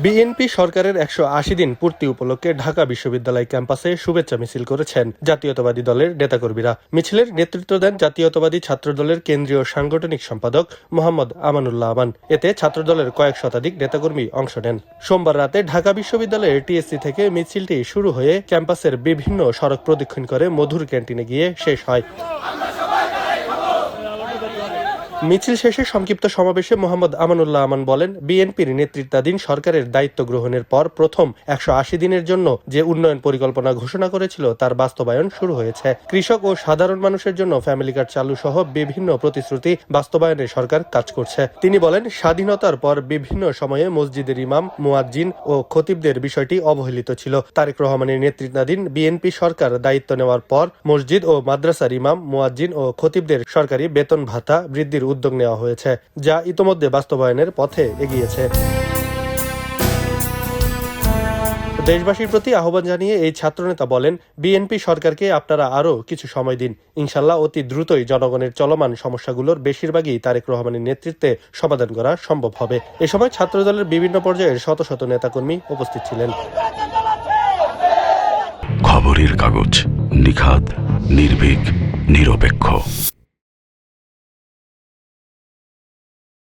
BNP সরকারের ১৮০ দিন পূর্তি উপলক্ষে ঢাকা বিশ্ববিদ্যালয় ক্যাম্পাসে শুভেচ্ছা মিছিল করেছেন জাতীয়তাবাদী দলের নেতাকর্মীরা। মিছিলের নেতৃত্ব দেন জাতীয়তাবাদী ছাত্রদলের কেন্দ্রীয় সাংগঠনিক সম্পাদক মোহাম্মদ আমানুল্লাহ আমান। এতে ছাত্রদলের কয়েক শতাধিক নেতাকর্মী অংশ নেন। সোমবার রাতে ঢাকা বিশ্ববিদ্যালয়ের টিএসসি থেকে মিছিলটি শুরু হয়ে ক্যাম্পাসের বিভিন্ন সড়ক প্রদক্ষিণ করে মধুর ক্যান্টিনে গিয়ে শেষ হয়। মিছিল শেষে সংক্ষিপ্ত সমাবেশে মোহাম্মদ আমানুল্লাহ আমান বলেন, বিএনপির নেতৃত্বাধীন সরকারের দায়িত্ব গ্রহণের পর প্রথম ১৮০ দিনের জন্য যে উন্নয়ন পরিকল্পনা ঘোষণা করেছিল তার বাস্তবায়ন শুরু হয়েছে। কৃষক ও সাধারণ মানুষের জন্য ফ্যামিলি কার্ড চালু সহ বিভিন্ন প্রতিশ্রুতি বাস্তবায়নে সরকার কাজ করছে। তিনি বলেন, স্বাধীনতার পর বিভিন্ন সময়ে মসজিদের ইমাম, মুয়াজ্জিন ও খতিবদের বিষয়টি অবহেলিত ছিল। তারেক রহমানের নেতৃত্বাধীন বিএনপি সরকার দায়িত্ব নেওয়ার পর মসজিদ ও মাদ্রাসার ইমাম, মুয়াজ্জিন ও খতিবদের সরকারি বেতন ভাতা বৃদ্ধির উদ্যোগ নেওয়া হয়েছে, যা ইতোমধ্যে বাস্তবায়নের পথে এগিয়েছে। দেশবাসীর প্রতি আহ্বান জানিয়ে এই ছাত্রনেতা বলেন, বিএনপি সরকারকে আপনারা আরও কিছু সময় দিন। ইনশাল্লাহ অতি দ্রুতই জনগণের চলমান সমস্যাগুলোর বেশিরভাগই তারেক রহমানের নেতৃত্বে সমাধান করা সম্ভব হবে। এ সময় ছাত্রদলের বিভিন্ন পর্যায়ের শত শত নেতাকর্মী উপস্থিত ছিলেন। খবরের কাগজ, নিখাদ, নির্ভীক, নিরপেক্ষ।